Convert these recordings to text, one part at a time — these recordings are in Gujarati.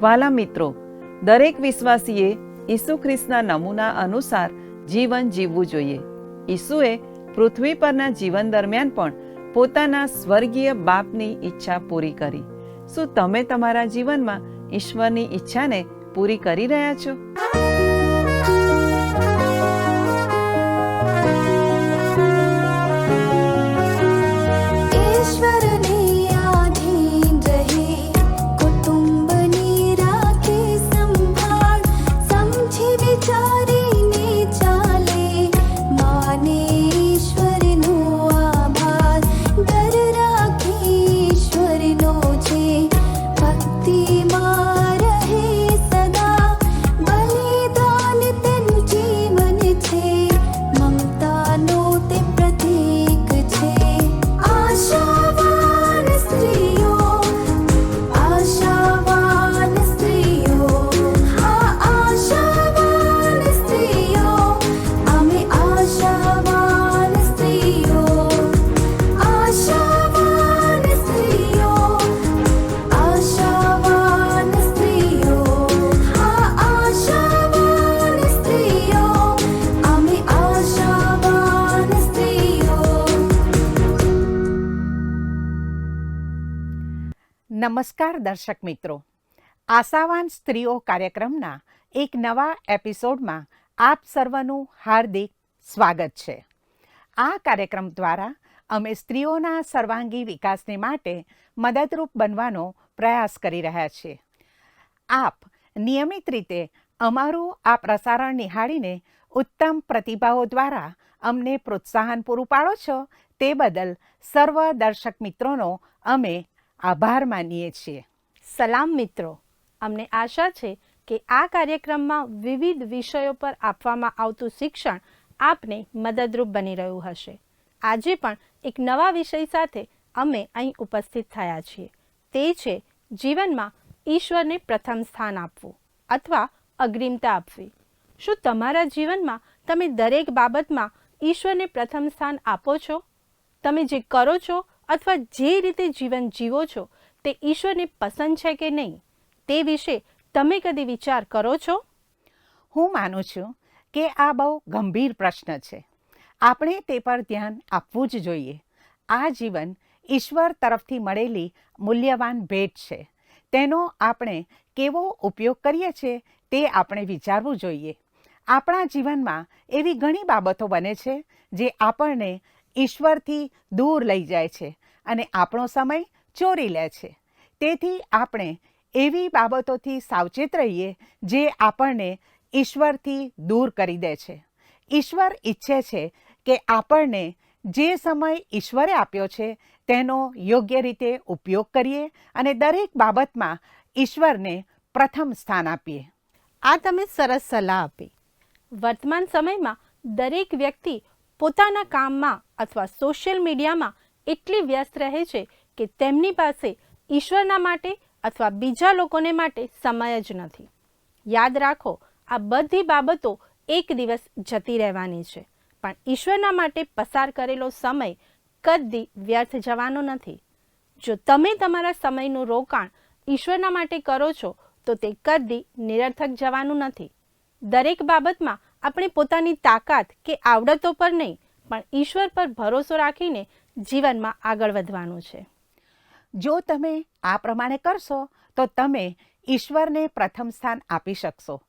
વાલા મિત્રો, દરેક વિશ્વાસીએ ઈસુ ખ્રિસ્તના નમૂના અનુસાર જીવન જીવવું જોઈએ. ઈસુએ પૃથ્વી પરના જીવન દરમિયાન પણ પોતાના સ્વર્ગીય બાપની ઈચ્છા પૂરી કરી. શું તમે તમારા જીવનમાં ઈશ્વરની ઈચ્છાને પૂરી કરી રહ્યા છો? નમસ્કાર દર્શક મિત્રો, આશાવાન સ્ત્રીઓ કાર્યક્રમના એક નવા એપિસોડમાં આપ સર્વનું હાર્દિક સ્વાગત છે. આ કાર્યક્રમ દ્વારા અમે સ્ત્રીઓના સર્વાંગી વિકાસને માટે મદદરૂપ બનવાનો પ્રયાસ કરી રહ્યા છીએ. આપ નિયમિત રીતે અમારું આ પ્રસારણ નિહાળીને ઉત્તમ પ્રતિભાવો દ્વારા અમને પ્રોત્સાહન પૂરું પાડો છો, તે બદલ સર્વ દર્શક મિત્રોનો અમે આભાર માનીએ છીએ. સલામ મિત્રો, અમને આશા છે કે આ કાર્યક્રમમાં વિવિધ વિષયો પર આપવામાં આવતું શિક્ષણ આપને મદદરૂપ બની રહ્યું હશે. આજે પણ એક નવા વિષય સાથે અમે અહીં ઉપસ્થિત થયા છીએ. તે છે જીવનમાં ઈશ્વરને પ્રથમ સ્થાન આપવું અથવા અગ્રિમતા આપવી. શું તમારા જીવનમાં તમે દરેક બાબતમાં ઈશ્વરને પ્રથમ સ્થાન આપો છો? તમે જે કરો છો અથવા જે રીતે જીવન જીવો છો તે ઈશ્વરને પસંદ છે કે નહીં, તે વિશે તમે કદી વિચાર કરો છો? હું માનું છું કે આ બહુ ગંભીર પ્રશ્ન છે. આપણે તે પર ધ્યાન આપવું જ જોઈએ. આ જીવન ઈશ્વર તરફથી મળેલી મૂલ્યવાન ભેટ છે. તેનો આપણે કેવો ઉપયોગ કરીએ છીએ તે આપણે વિચારવું જોઈએ. આપણા જીવનમાં એવી ઘણી બાબતો બને છે જે આપણને ઈશ્વરથી દૂર લઈ જાય છે અને આપણો સમય ચોરી લે છે. તેથી આપણે એવી બાબતોથી સાવચેત રહીએ જે આપણને ઈશ્વરથી દૂર કરી દે છે. ઈશ્વર ઈચ્છે છે કે આપણને જે સમય ઈશ્વરે આપ્યો છે તેનો યોગ્ય રીતે ઉપયોગ કરીએ અને દરેક બાબતમાં ઈશ્વરને પ્રથમ સ્થાન આપીએ. આ તમે સરસ સલાહ આપી. વર્તમાન સમયમાં દરેક વ્યક્તિ પોતાના કામમાં અથવા સોશિયલ મીડિયામાં એટલી વ્યસ્ત રહે છે કે તેમની પાસે ઈશ્વરના માટે અથવા બીજા લોકોને માટે સમય જ નથી. યાદ રાખો, આ બધી બાબતો એક દિવસ જતી રહેવાની છે, પણ ઈશ્વરના માટે પસાર કરેલો સમય કદી વ્યર્થ જવાનો નથી. જો તમે તમારા સમયનું રોકાણ ઈશ્વરના માટે કરો છો તો તે કદી નિરર્થક જવાનું નથી. દરેક બાબતમાં આપણે પોતાની તાકાત કે આવડતો પર નહીં, પણ ઈશ્વર પર ભરોસો રાખીને જીવનમાં આગળ વધવાનું છે. જો તમે આ પ્રમાણે કરશો તો તમે ઈશ્વરને પ્રથમ સ્થાન આપી શકશો.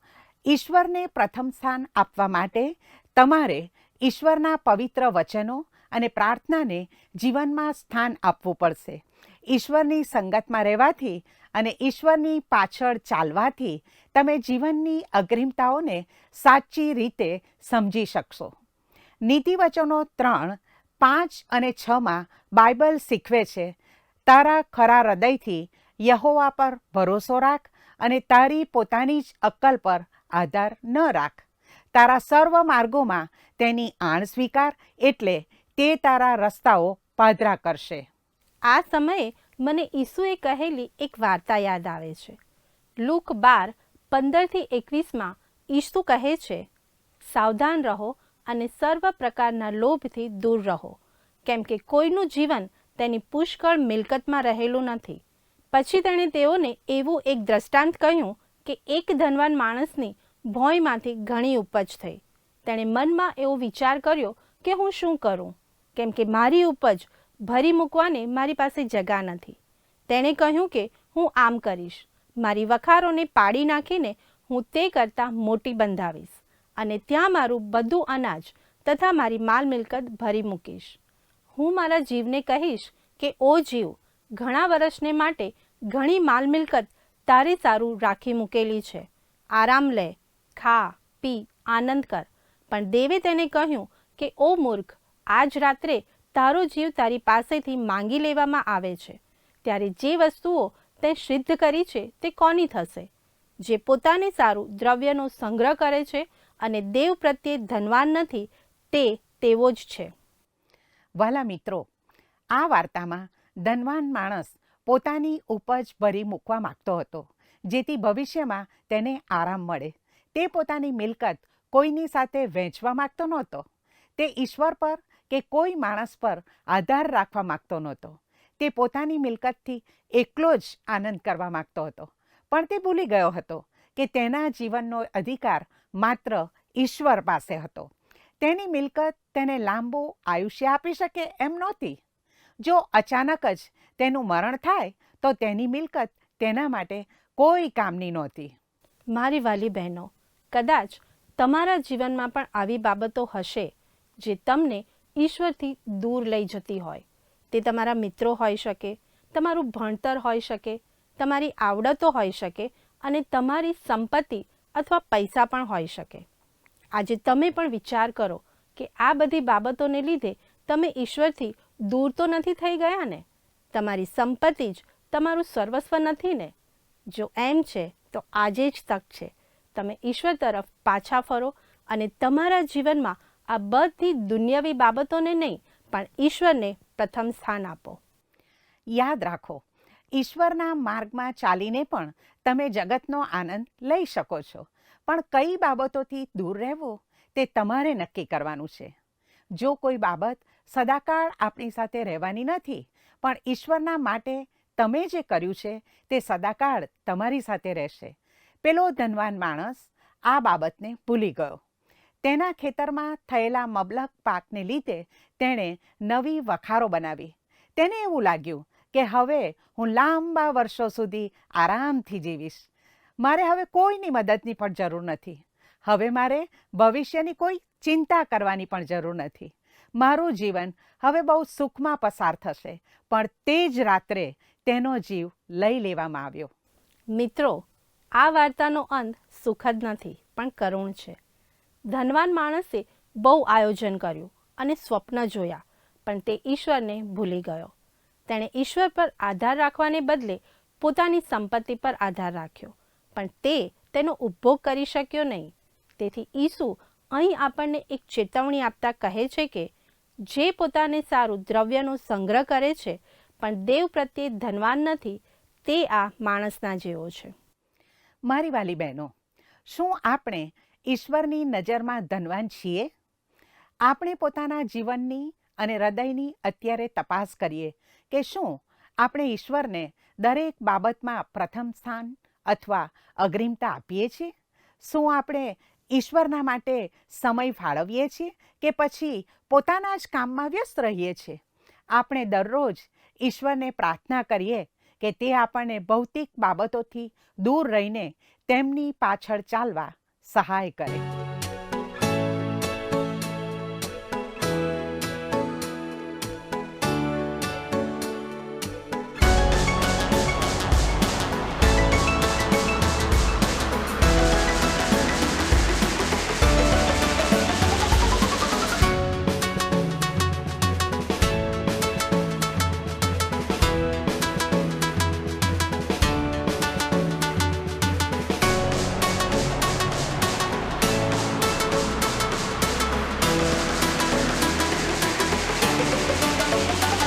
ઈશ્વરને પ્રથમ સ્થાન આપવા માટે તમારે ઈશ્વરના પવિત્ર વચનો અને પ્રાર્થનાને જીવનમાં સ્થાન આપવું પડશે. ઈશ્વરની સંગતમાં રહેવાથી અને ઈશ્વરની પાછળ ચાલવાથી તમે જીવનની અગ્રિમતાઓને સાચી રીતે સમજી શકશો. નીતિવચનો 3, 5 અને 6માં બાઇબલ શીખવે છે, તારા ખરા હૃદયથી યહોવા પર ભરોસો રાખ અને તારી પોતાની જ અક્કલ પર આધાર ન રાખ. તારા સર્વ માર્ગોમાં તેની આણ સ્વીકાર, એટલે તે તારા રસ્તાઓ પાધરા કરશે. આ સમયે મને ઈસુએ કહેલી એક વાર્તા યાદ આવે છે. લૂક 12:15-21માં ઈસુ કહે છે, સાવધાન રહો અને સર્વ પ્રકારના લોભથી દૂર રહો, કેમ કે કોઈનું જીવન તેની પુષ્કળ મિલકતમાં રહેલું નથી. પછી તેણે તેઓને એવું એક દ્રષ્ટાંત કહ્યું કે એક ધનવાન માણસની ભોંયમાંથી ઘણી ઉપજ થઈ. તેણે મનમાં એવો વિચાર કર્યો કે હું શું કરું, કેમ કે મારી ઉપજ ભરી મૂકવાને મારી પાસે જગા નથી. તેણે કહ્યું કે હું આમ કરીશ, મારી વખારોને પાડી નાખીને હું તે કરતાં મોટી બંધાવીશ અને ત્યાં મારું બધું અનાજ તથા મારી માલ મિલકત ભરી મૂકીશ. હું મારા જીવને કહીશ કે ઓ જીવ, ઘણા વર્ષને માટે ઘણી માલ મિલકત તારે સારું રાખી મૂકેલી છે. આરામ લે, ખા, પી, આનંદ કર. પણ દેવે તેને કહ્યું કે ઓ મૂર્ખ, આજ રાત્રે તારો જીવ તારી પાસેથી માંગી લેવામાં આવે છે, ત્યારે જે વસ્તુઓ તે સિદ્ધ કરી છે તે કોની થશે? જે પોતાને સારું દ્રવ્યનો સંગ્રહ કરે છે અને દેવ પ્રત્યે ધનવાન નથી, તે તેવો જ છે. વહાલા મિત્રો, આ વાર્તામાં ધનવાન માણસ પોતાની ઉપજ ભરી મૂકવા માંગતો હતો, જેથી ભવિષ્યમાં તેને આરામ મળે. તે પોતાની મિલકત કોઈની સાથે વહેંચવા માંગતો નહોતો. તે ઈશ્વર પર કે કોઈ માણસ પર આધાર રાખવા માંગતો નહોતો. તે પોતાની મિલકતથી એકલો જ આનંદ કરવા માંગતો હતો. પણ તે ભૂલી ગયો હતો કે તેના જીવનનો અધિકાર માત્ર ઈશ્વર પાસે હતો. તેની મિલકત તેને લાંબુ આયુષ્ય આપી શકે એમ નહોતી. જો અચાનક જ તેનું મરણ થાય તો તેની મિલકત તેના માટે કોઈ કામની નહોતી. મારી વાલી બહેનો, કદાચ તમારા જીવનમાં પણ આવી બાબતો હશે જે તમને ઈશ્વરથી દૂર લઈ જતી હોય. તે તમારા મિત્રો હોઈ શકે, તમારું ભણતર હોઈ શકે, તમારી આવડતો હોઈ શકે અને તમારી સંપત્તિ અથવા પૈસા પણ હોઈ શકે. આજે તમે પણ વિચાર કરો કે આ બધી બાબતોને લીધે તમે ઈશ્વરથી દૂર તો નથી થઈ ગયા ને? તમારી સંપત્તિ જ તમારું સર્વસ્વ નથી ને? જો એમ છે તો આજે જ તક છે. તમે ઈશ્વર તરફ પાછા ફરો અને તમારા જીવનમાં આ બધી દુનિયાવી બાબતોને નહીં પણ ઈશ્વરને પ્રથમ સ્થાન આપો. યાદ રાખો, ઈશ્વરના માર્ગમાં ચાલીને પણ તમે જગતનો આનંદ લઈ શકો છો, પણ કઈ બાબતોથી દૂર રહેવું તે તમારે નક્કી કરવાનું છે. જો કોઈ બાબત સદાકાળ આપણી સાથે રહેવાની નથી, પણ ઈશ્વરના માટે તમે જે કર્યું છે તે સદાકાળ તમારી સાથે રહેશે. પેલો ધનવાન માણસ આ બાબતને ભૂલી ગયો. તેના ખેતરમાં થયેલા મબલક પાકને લીધે તેણે નવી વખારો બનાવી. તેને એવું લાગ્યું કે હવે હું લાંબા વર્ષો સુધી આરામથી જીવીશ. મારે હવે કોઈની મદદની પણ જરૂર નથી. હવે મારે ભવિષ્યની કોઈ ચિંતા કરવાની પણ જરૂર નથી. મારું જીવન હવે બહુ સુખમાં પસાર થશે. પણ તે જ રાત્રે તેનો જીવ લઈ લેવામાં આવ્યો. મિત્રો, આ વાર્તાનો અંત સુખદ નથી પણ કરુણ છે. ધનવાન માણસે બહુ આયોજન કર્યું અને સ્વપ્ન જોયા, પણ તે ઈશ્વરને ભૂલી ગયો. તેણે ઈશ્વર પર આધાર રાખવાને બદલે પોતાની સંપત્તિ પર આધાર રાખ્યો, પણ તે તેનો ઉપભોગ કરી શક્યો નહીં. તેથી ઈસુ અહીં આપણને એક ચેતવણી આપતા કહે છે કે જે પોતાને સારું દ્રવ્યનો સંગ્રહ કરે છે પણ દેવ પ્રત્યે ધનવાન નથી, તે આ માણસના જેવો છે. મારી વાલી બહેનો, શું આપણે ઈશ્વરની નજરમાં ધનવાન છીએ? આપણે પોતાના જીવનની અને હૃદયની અત્યારે તપાસ કરીએ કે શું આપણે ઈશ્વરને દરેક બાબતમાં પ્રથમ સ્થાન અથવા અગ્રિમતા આપીએ છીએ? શું આપણે ઈશ્વરના માટે સમય ફાળવીએ છીએ કે પછી પોતાના જ કામમાં વ્યસ્ત રહીએ છીએ? આપણે દરરોજ ઈશ્વરને પ્રાર્થના કરીએ કે તે આપણને ભૌતિક બાબતોથી દૂર રહીને તેમની પાછળ ચાલવા સહાય કરે.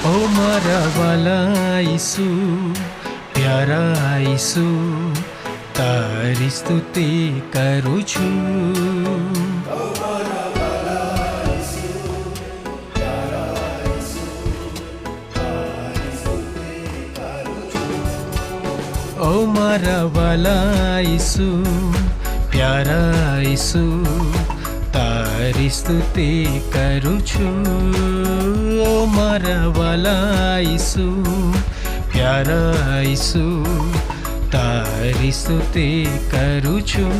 ઓ મારા વાલા ઈસુ, પ્યારા ઈસુ, તારી સ્તુતિ કરું છું. ઓ મારા વાલા ઈસુ, પ્યારા ઈસુ, તારી સ્તુતિ કરું છું. ઓ મારા વાલા ઈસુ, પ્યારા ઈસુ, તારી સ્તુતિ કરું છું.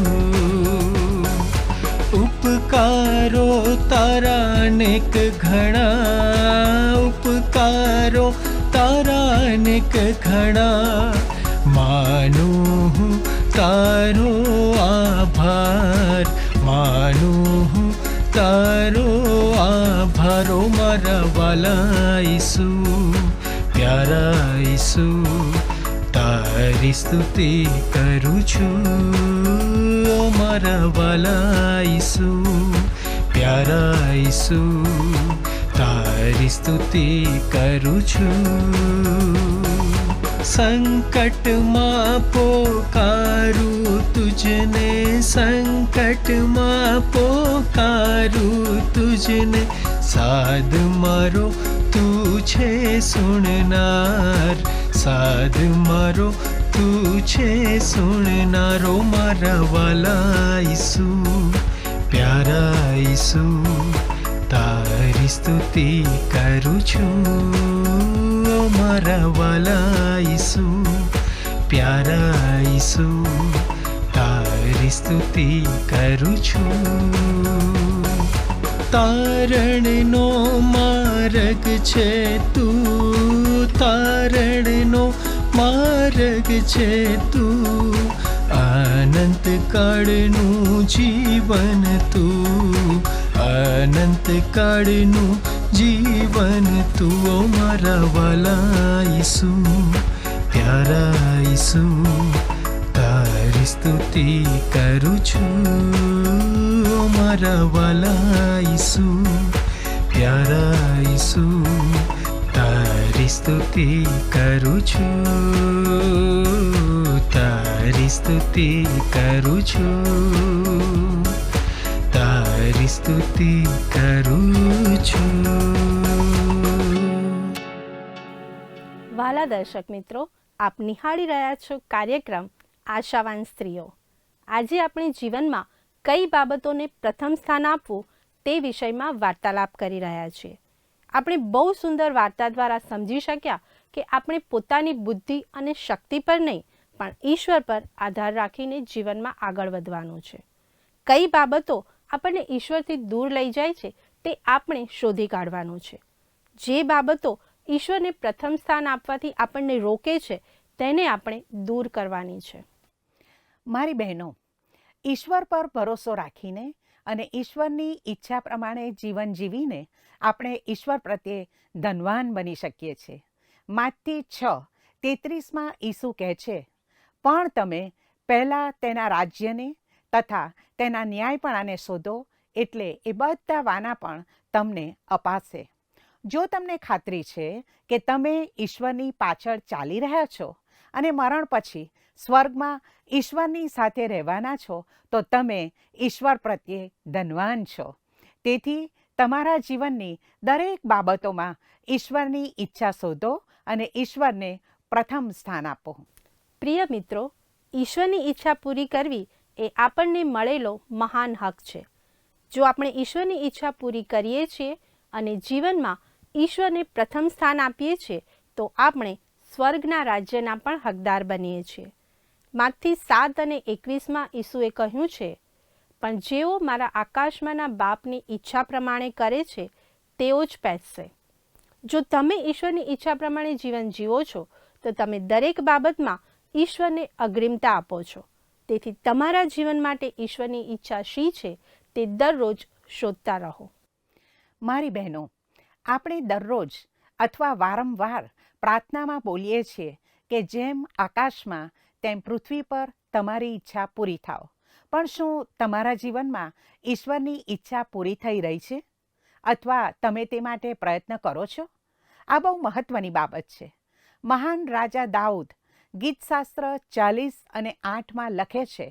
ઉપકારો તારા અનેક ઘણા, ઉપકારો તારા અનેક ઘણા, માનું હું તારો આભાર, માનું હું તારો આભાર. ઓ મારા વાલા ઈસુ, પ્યારા ઈસુ, તારી સ્તુતિ કરું છું. ઓ મારા વાલા ઈસુ, પ્યારા ઈસુ, તારી સ્તુતિ કરું છું. સંકટમાં પોકારું તુજને, સંકટમાં પોકારું તુજને, સાદ મારો તું છે સુણનાર, સાદ મારો તું છે સુણનારો. મારા વાલા ઈસુ, પ્યારા ઈસુ, તારી સ્તુતિ કરું છું. ઓ મારા વાલા ઈસુ, પ્યારા ઈસુ, તારી સ્તુતિ કરું છું. તારણનો માર્ગ છે તું, તારણનો માર્ગ છે તું, અનંત કાળનું જીવન તું, અનંત કાળનું જીવન તું. ઓ મારા વાલા ઈસુ, પ્યારા ઈસુ, તારી સ્તુતિ કરું છું. ઓ મારા વાલા ઈસુ, પ્યારા ઈસુ, તારી સ્તુતિ કરું છું, તારી સ્તુતિ કરું છું, તારી સ્તુતિ કરું છું. વાલા દર્શક મિત્રો, આપ નિહાળી રહ્યા છો કાર્યક્રમ આશાવાન સ્ત્રીઓ. આજે આપણે જીવનમાં કઈ બાબતોને પ્રથમ સ્થાન આપવું તે વિષયમાં વાર્તાલાપ કરી રહ્યા છીએ. આપણે બહુ સુંદર વાર્તા દ્વારા સમજી શક્યા કે આપણે પોતાની બુદ્ધિ અને શક્તિ પર નહીં પણ ઈશ્વર પર આધાર રાખીને જીવનમાં આગળ વધવાનું છે. કઈ બાબતો આપણને ઈશ્વરથી દૂર લઈ જાય છે તે આપણે શોધી કાઢવાનું છે. જે બાબતો ઈશ્વરને પ્રથમ સ્થાન આપવાથી આપણને રોકે છે તેને આપણે દૂર કરવાની છે. મારી બહેનો, ઈશ્વર પર ભરોસો રાખીને અને ઈશ્વરની ઈચ્છા પ્રમાણે જીવન જીવીને આપણે ઈશ્વર પ્રત્યે ધનવાન બની શકીએ છીએ. માથી 6:33 ઈસુ કહે છે, પણ તમે પહેલાં તેના રાજ્યને તથા તેના ન્યાયપણાને શોધો, એટલે એ બધા વાના પણ તમને અપાશે. જો તમને ખાતરી છે કે તમે ઈશ્વરની પાછળ ચાલી રહ્યા છો અને મરણ પછી સ્વર્ગમાં ઈશ્વરની સાથે રહેવાના છો, તો તમે ઈશ્વર પ્રત્યે ધનવાન છો. તેથી તમારા જીવનની દરેક બાબતોમાં ઈશ્વરની ઈચ્છા શોધો અને ઈશ્વરને પ્રથમ સ્થાન આપો. પ્રિય મિત્રો, ઈશ્વરની ઈચ્છા પૂરી કરવી એ આપણને મળેલો મહાન હક છે. જો આપણે ઈશ્વરની ઈચ્છા પૂરી કરીએ છીએ અને જીવનમાં ઈશ્વરને પ્રથમ સ્થાન આપીએ છીએ તો આપણે સ્વર્ગના રાજ્યના પણ હકદાર બનીએ છીએ. માથી 7:21 ઈસુએ કહ્યું છે, પણ જેઓ મારા આકાશમાંના બાપની ઈચ્છા પ્રમાણે કરે છે તેઓ જ પહેરશે. જો તમે ઈશ્વરની ઈચ્છા પ્રમાણે જીવન જીવો છો તો તમે દરેક બાબતમાં ઈશ્વરને અગ્રિમતા આપો છો. તેથી તમારા જીવન માટે ઈશ્વરની ઈચ્છા શી છે તે દરરોજ શોધતા રહો. મારી બહેનો, આપણે દરરોજ અથવા વારંવાર પ્રાર્થનામાં બોલીએ છીએ કે જેમ આકાશમાં તેમ પૃથ્વી પર તમારી ઈચ્છા પૂરી થાવ. પણ શું તમારા જીવનમાં ઈશ્વરની ઈચ્છા પૂરી થઈ રહી છે? અથવા તમે તે માટે પ્રયત્ન કરો છો? આ બહુ મહત્વની બાબત છે. મહાન રાજા દાઉદ ગીતશાસ્ત્ર 40:8 લખે છે,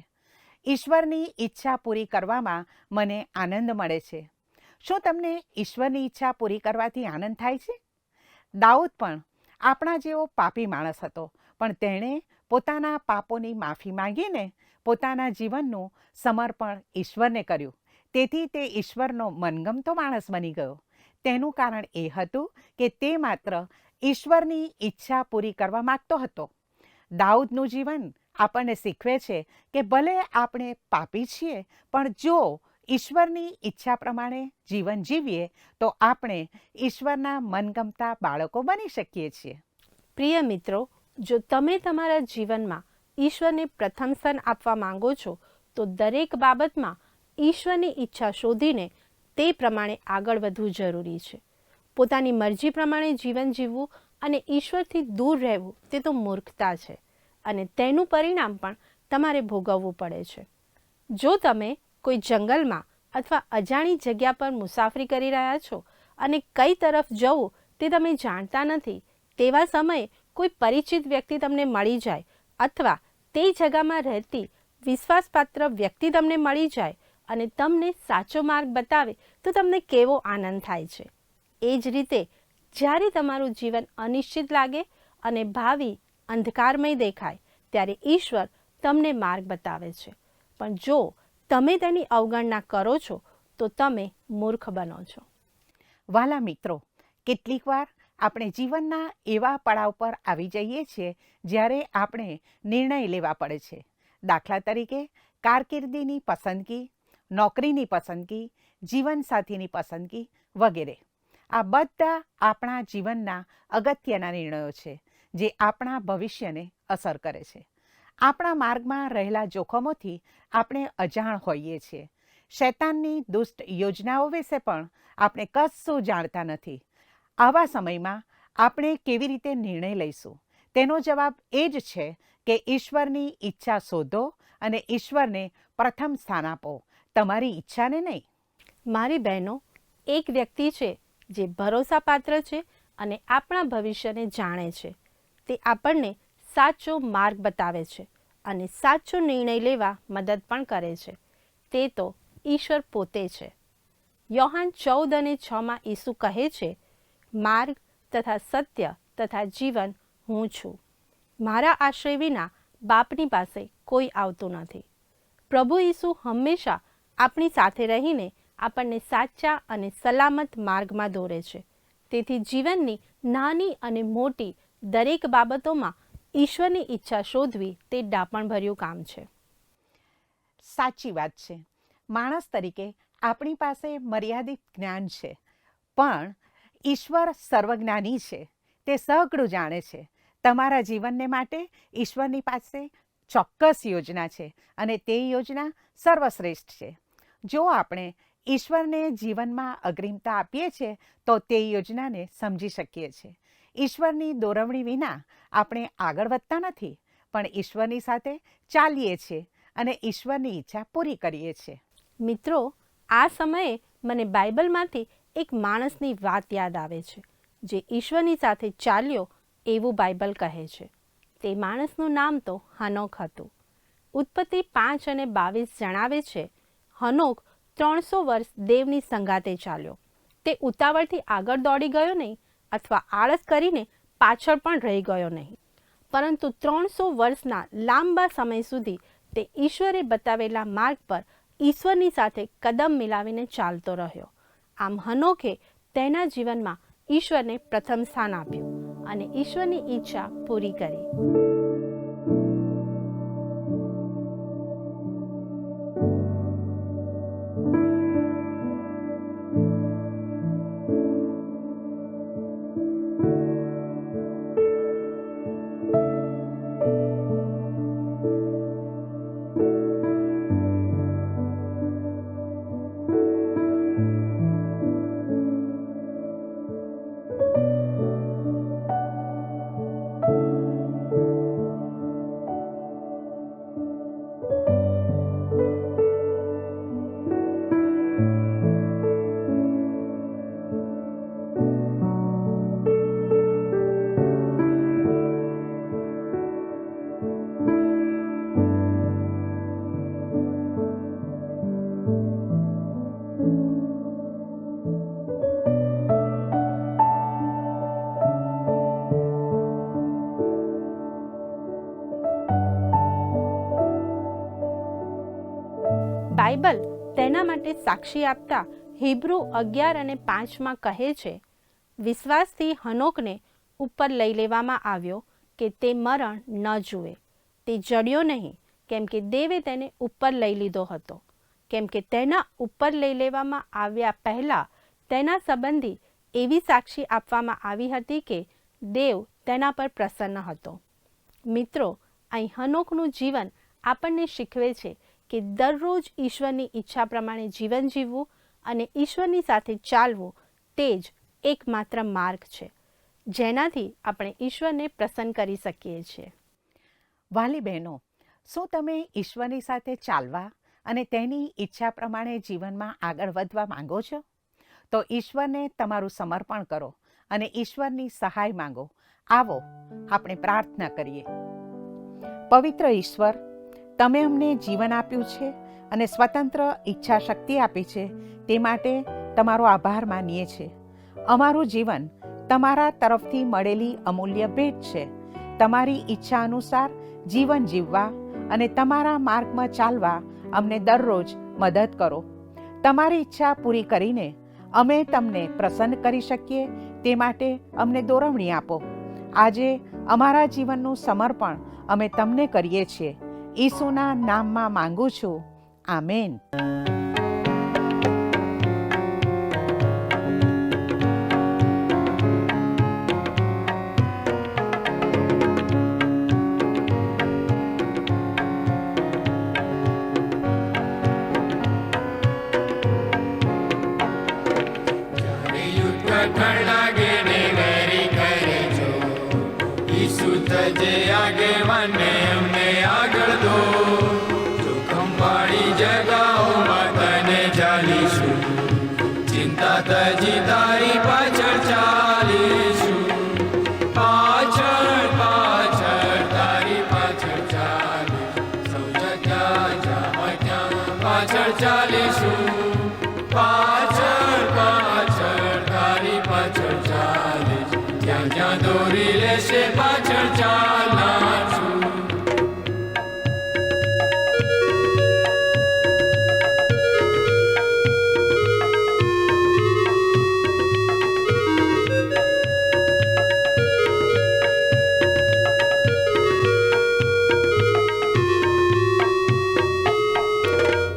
ઈશ્વરની ઈચ્છા પૂરી કરવામાં મને આનંદ મળે છે. શું તમને ઈશ્વરની ઈચ્છા પૂરી કરવાથી આનંદ થાય છે? દાઉદ પણ આપણા જેવો પાપી માણસ હતો, પણ તેણે પોતાના પાપોની માફી માંગીને પોતાના જીવનનું સમર્પણ ઈશ્વરને કર્યું. તેથી તે ઈશ્વરનો મનગમતો માણસ બની ગયો. તેનું કારણ એ હતું કે તે માત્ર ઈશ્વરની ઈચ્છા પૂરી કરવા માગતો હતો. દાઉદનું જીવન આપણને શીખવે છે કે ભલે આપણે પાપી છીએ, પણ જો ઈશ્વરની ઈચ્છા પ્રમાણે જીવન જીવીએ તો આપણે ઈશ્વરના મનગમતા બાળકો બની શકીએ છીએ. પ્રિય મિત્રો, જો તમે તમારા જીવનમાં ઈશ્વરને પ્રથમ સ્થાન આપવા માંગો છો તો દરેક બાબતમાં ઈશ્વરની ઈચ્છા શોધીને તે પ્રમાણે આગળ વધવું જરૂરી છે. પોતાની મરજી પ્રમાણે જીવન જીવવું અને ઈશ્વરથી દૂર રહેવું તે તો મૂર્ખતા છે અને તેનું પરિણામ પણ તમારે ભોગવવું પડે છે. જો તમે કોઈ જંગલમાં અથવા અજાણી જગ્યા પર મુસાફરી કરી રહ્યા છો અને કઈ તરફ જવું તે તમે જાણતા નથી, તેવા સમયે કોઈ પરિચિત વ્યક્તિ તમને મળી જાય અથવા તે જગામાં રહેતી વિશ્વાસપાત્ર વ્યક્તિ તમને મળી જાય અને તમને સાચો માર્ગ બતાવે તો તમને કેવો આનંદ થાય છે. એ જ રીતે જ્યારે તમારું જીવન અનિશ્ચિત લાગે અને ભાવિ અંધકારમય દેખાય ત્યારે ઈશ્વર તમને માર્ગ બતાવે છે. પણ જો તમે તેની અવગણના કરો છો તો તમે મૂર્ખ બનો છો. વાલા મિત્રો, કેટલીક વાર આપણે જીવનના એવા પડાવ પર આવી જઈએ છીએ જ્યારે આપણે નિર્ણય લેવા પડે છે. દાખલા તરીકે કારકિર્દીની પસંદગી, નોકરીની પસંદગી, જીવનસાથીની પસંદગી વગેરે. આ બધા આપણા જીવનના અગત્યના નિર્ણયો છે જે આપણા ભવિષ્યને અસર કરે છે. આપણા માર્ગમાં રહેલા જોખમોથી આપણે અજાણ હોઈએ છીએ. શૈતાનની દુષ્ટ યોજનાઓ વિશે પણ આપણે કશું જાણતા નથી. આવા સમયમાં આપણે કેવી રીતે નિર્ણય લઈશું? તેનો જવાબ એ જ છે કે ઈશ્વરની ઈચ્છા શોધો અને ઈશ્વરને પ્રથમ સ્થાન આપો, તમારી ઈચ્છાને નહીં. મારી બહેનો, એક વ્યક્તિ છે જે ભરોસાપાત્ર છે અને આપણા ભવિષ્યને જાણે છે. તે આપણને સાચો માર્ગ બતાવે છે અને સાચો નિર્ણય લેવા મદદ પણ કરે છે. તે તો ઈશ્વર પોતે છે. યોહાન 14:6 ઈસુ કહે છે, માર્ગ તથા સત્ય તથા જીવન હું છું. મારા આશ્રય વિના બાપની પાસે કોઈ આવતું નથી. પ્રભુ ઈસુ હંમેશા આપણી સાથે રહીને આપણને સાચા અને સલામત માર્ગમાં દોરે છે. તેથી જીવનની નાની અને મોટી દરેક બાબતોમાં ઈશ્વરની ઈચ્છા શોધવી તે ડાપણભર્યું કામ છે. સાચી વાત છે. માણસ તરીકે આપણી પાસે મર્યાદિત જ્ઞાન છે, પણ ઈશ્વર સર્વજ્ઞાની છે. તે સઘળું જાણે છે. તમારા જીવનને માટે ઈશ્વરની પાસે ચોક્કસ યોજના છે અને તે યોજના સર્વશ્રેષ્ઠ છે. જો આપણે ઈશ્વરને જીવનમાં અગ્રિમતા આપીએ છીએ તો તે યોજનાને સમજી શકીએ છીએ. ઈશ્વરની દોરવણી વિના આપણે આગળ વધતા નથી, પણ ઈશ્વરની સાથે ચાલીએ છીએ અને ઈશ્વરની ઈચ્છા પૂરી કરીએ છીએ. મિત્રો, આ સમયે મને બાઇબલમાંથી એક માણસની વાત યાદ આવે છે જે ઈશ્વરની સાથે ચાલ્યો એવું બાઇબલ કહે છે. તે માણસનું નામ તો હનોક હતું. ઉત્પત્તિ 5:22 જણાવે છે, હનોક 300 વર્ષ દેવની સંગાતે ચાલ્યો. તે ઉતાવળથી આગળ દોડી ગયો નહીં અથવા આળસ કરીને પાછળ પણ રહી ગયો નહીં, પરંતુ 300 વર્ષના લાંબા સમય સુધી તે ઈશ્વરે બતાવેલા માર્ગ પર ઈશ્વરની સાથે કદમ મિલાવીને ચાલતો રહ્યો. આમ હનોકે તેના જીવનમાં ઈશ્વરને પ્રથમ સ્થાન આપ્યું અને ઈશ્વરની ઈચ્છા પૂરી કરી. બાઇબલ તેના માટે સાક્ષી આપતા હિબ્રુ 11:5 કહે છે, વિશ્વાસથી હનોકને ઉપર લઈ લેવામાં આવ્યો કે તે મરણ ન જુએ. તે જડ્યો નહીં, કેમ કે દેવે તેને ઉપર લઈ લીધો હતો. કેમ કે તેના ઉપર લઈ લેવામાં આવ્યા પહેલાં તેના સંબંધી એવી સાક્ષી આપવામાં આવી હતી કે દેવ તેના પર પ્રસન્ન હતો. મિત્રો, અહીં હનોકનું જીવન આપણને શીખવે છે કે દરરોજ ઈશ્વરની ઈચ્છા પ્રમાણે જીવન જીવવું અને ઈશ્વરની સાથે ચાલવું તે જ એકમાત્ર માર્ગ છે, જેનાથી આપણે ઈશ્વરને પ્રસન્ન કરી શકીએ છીએ. વાલી બહેનો, શું તમે ઈશ્વરની સાથે ચાલવા અને તેની ઈચ્છા પ્રમાણે જીવનમાં આગળ વધવા માંગો છો? તો ઈશ્વરને તમારું સમર્પણ કરો અને ઈશ્વરની સહાય માંગો. આવો આપણે પ્રાર્થના કરીએ. પવિત્ર ઈશ્વર, તમે અમને જીવન આપ્યું છે અને સ્વતંત્ર ઈચ્છા શક્તિ આપી છે, તે માટે તમારો આભાર માનીએ છીએ. અમારું જીવન તમારા તરફથી મળેલી અમૂલ્ય ભેટ છે. તમારી ઈચ્છા અનુસાર જીવન જીવવા અને તમારા માર્ગમાં ચાલવા અમને દરરોજ મદદ કરો. તમારી ઈચ્છા પૂરી કરીને અમે તમને પ્રસન્ન કરી શકીએ તે માટે અમને દોરવણી આપો. આજે અમારા જીવનનું સમર્પણ અમે તમને કરીએ છીએ. ઈસુના નામમાં માંગુ છું. આમેન. આગેવાને અમને આગળ દો, જોખમ પાડી જગાઓમાં તને ચાલીશું, ચિંતા તજી તારી પાછળ ચાલીશું, પાછળ પાછળ તારી પાછળ ચાલીશું, સૌ જગ્યા જ્યાં ત્યાં પાછળ ચાલીશું, પાછળ પાછળ તારી પાછળ ચાલીશું, જ્યાં જ્યાં દોરી લેશે પાછળ ચાલનાર છું.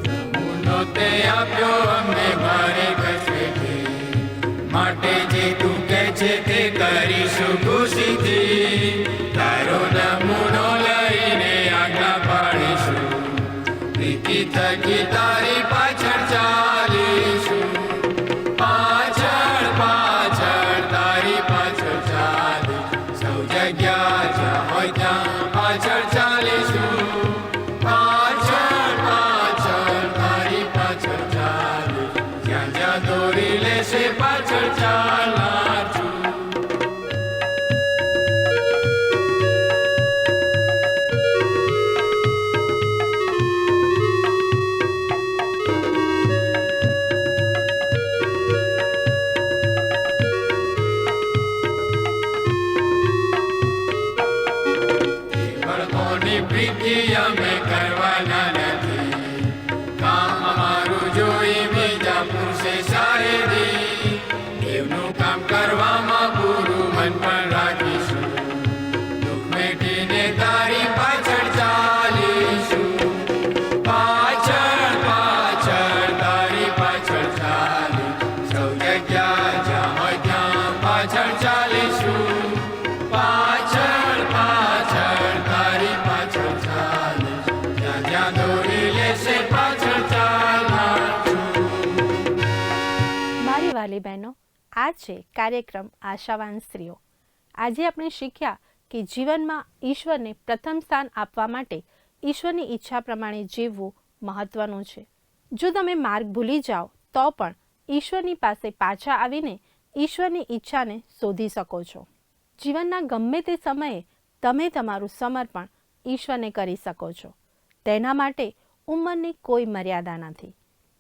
પ્રભુનો તે આપ્યો અમને ભારે કસરતે, માટે જે તું કહે છે તે કરીશું ખુશીથી. તારો નમૂનો લઈને આજ્ઞા પાડીશું, પ્રીતિ થકી તારી પાછળ ચાલીશું, પાછળ પાછળ તારી પાછળ ચાલીશું, સૌ જગ્યા જ્યાં હોય ત્યાં પાછળ ચાલીશું, પાછળ પાછળ તારી પાછળ ચાલીશું, જ્યાં જ્યાં દોરી લેશે પાછળ ચાલનાર છું. ભક્તોની પ્રીતિ અમે કરવાના નથી, કામ અમારું જોઈ બીજા પુરુષે શાયરી, દેવનું કામ કરવામાં પૂરું મન પણ રાખીશું, દુઃખ મેટીને તારી પાછળ ચાલીશું, પાછળ પાછળ તારી પાછળ ચાલીશું, સૌ જગ્યા જ્યાં હોય ત્યાં પાછળ ચાલીશું, પાછળ પાછળ તારી પાછળ ચાલીશું, જ્યાં જ્યાં દોરી લેશે પાછળ ચાલનાર છું. મારી વાલી બહેનો, આ છે કાર્યક્રમ આશાવાન સ્ત્રીઓ. આજે આપણે શીખ્યા કે જીવનમાં ઈશ્વરને પ્રથમ સ્થાન આપવા માટે ઈશ્વરની ઈચ્છા પ્રમાણે જીવવું મહત્વનું છે. જો તમે માર્ગ ભૂલી જાઓ તો પણ ઈશ્વરની પાસે પાછા આવીને ઈશ્વરની ઈચ્છાને શોધી શકો છો. જીવનના ગમે તે સમયે તમે તમારું સમર્પણ ઈશ્વરને કરી શકો છો. તેના માટે ઉંમરની કોઈ મર્યાદા નથી.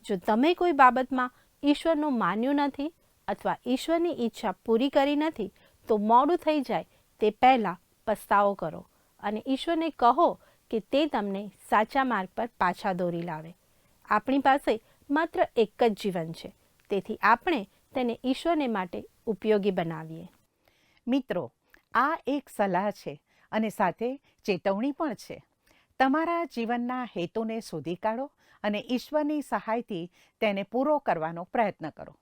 જો તમે કોઈ બાબતમાં ઈશ્વરનું માન્યું નથી અથવા ઈશ્વરની ઈચ્છા પૂરી કરી નથી તો મોડું થઈ જાય તે પહેલાં પસ્તાવો કરો અને ઈશ્વરને કહો કે તે તમને સાચા માર્ગ પર પાછા દોરી લાવે. આપણી પાસે માત્ર એક જ જીવન છે, તેથી આપણે તેને ઈશ્વરને માટે ઉપયોગી બનાવીએ. મિત્રો, આ એક સલાહ છે અને સાથે ચેતવણી પણ છે. તમારા જીવનના હેતુને શોધી કાઢો અને ઈશ્વરની સહાયથી તેને પૂરો કરવાનો પ્રયત્ન કરો.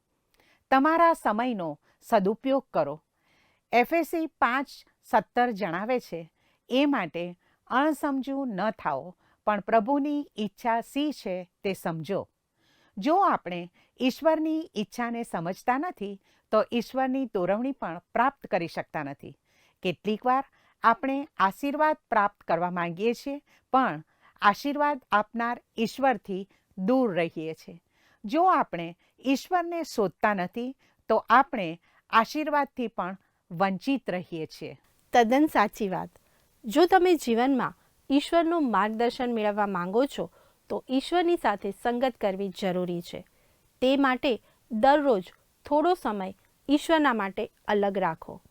તમારા સમયનો સદુપયોગ કરો. એફએસી 5:17 જણાવે છે, એ માટે અણસમજુ ન થાઓ, પણ પ્રભુની ઈચ્છા શી છે તે સમજો. જો આપણે ઈશ્વરની ઈચ્છાને સમજતા નથી તો ઈશ્વરની દોરવણી પણ પ્રાપ્ત કરી શકતા નથી. કેટલીક વાર આપણે આશીર્વાદ પ્રાપ્ત કરવા માંગીએ છીએ, પણ આશીર્વાદ આપનાર ઈશ્વરથી દૂર રહીએ છીએ. જો આપણે ઈશ્વરને શોધતા નથી તો આપણે આશીર્વાદથી પણ વંચિત રહીએ છીએ. તદ્દન સાચી વાત. જો તમે જીવનમાં ઈશ્વરનું માર્ગદર્શન મેળવવા માંગો છો તો ઈશ્વરની સાથે સંગત કરવી જરૂરી છે. તે માટે દરરોજ થોડો સમય ઈશ્વરના માટે અલગ રાખો.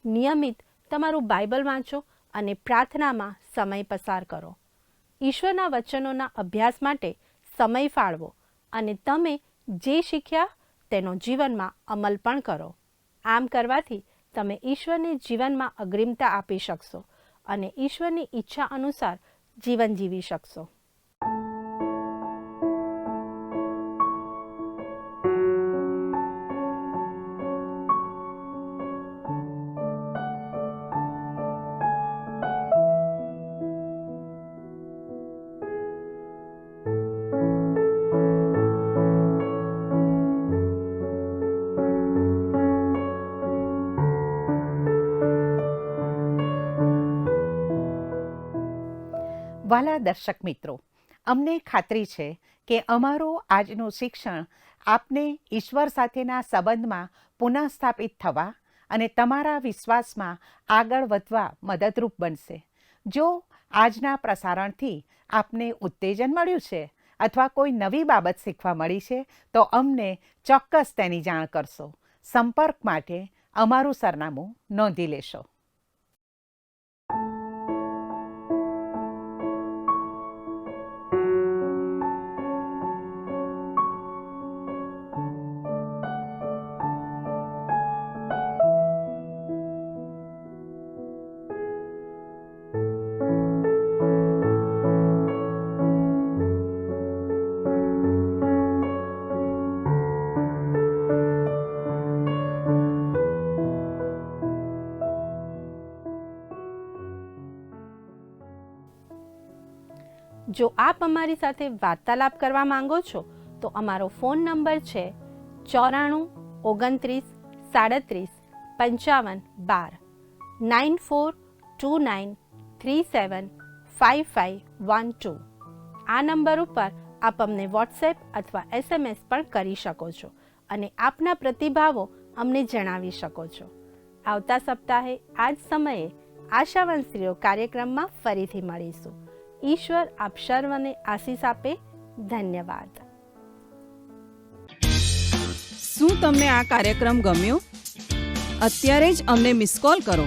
નિયમિત તમારું બાઇબલ વાંચો અને પ્રાર્થનામાં સમય પસાર કરો. ઈશ્વરના વચનોના અભ્યાસ માટે સમય ફાળવો અને તમે જે શીખ્યા તેનો જીવનમાં અમલ પણ કરો. આમ કરવાથી તમે ઈશ્વરને જીવનમાં અગ્રિમતા આપી શકશો અને ઈશ્વરની ઈચ્છા અનુસાર જીવન જીવી શકશો. વાલા દર્શક મિત્રો, અમને ખાતરી છે કે અમારું આજનું શિક્ષણ આપને ઈશ્વર સાથેના સંબંધમાં પુનઃસ્થાપિત થવા અને તમારા વિશ્વાસમાં આગળ વધવા મદદરૂપ બનશે. જો આજના પ્રસારણથી આપને ઉત્તેજન મળ્યું છે અથવા કોઈ નવી બાબત શીખવા મળી છે તો અમને ચોક્કસ તેની જાણ કરશો. સંપર્ક માટે અમારું સરનામું નોંધી લેશો. જો આપ અમારી સાથે વાર્તાલાપ કરવા માંગો છો તો અમારો ફોન નંબર છે 94 29 37 55 12 9429375512. આ નંબર ઉપર આપ અમને વોટ્સએપ અથવા SMS પણ કરી શકો છો અને આપના પ્રતિભાવો અમને જણાવી શકો છો. આવતા સપ્તાહે આ જ સમયે આશાવંત સ્ત્રીઓ કાર્યક્રમમાં ફરીથી મળીશું. ઈશ્વર આપ સર્વને આશીષ આપે. ધન્યવાદ. શું તમને આ કાર્યક્રમ ગમ્યો? અત્યારે જ અમને મિસ કોલ કરો.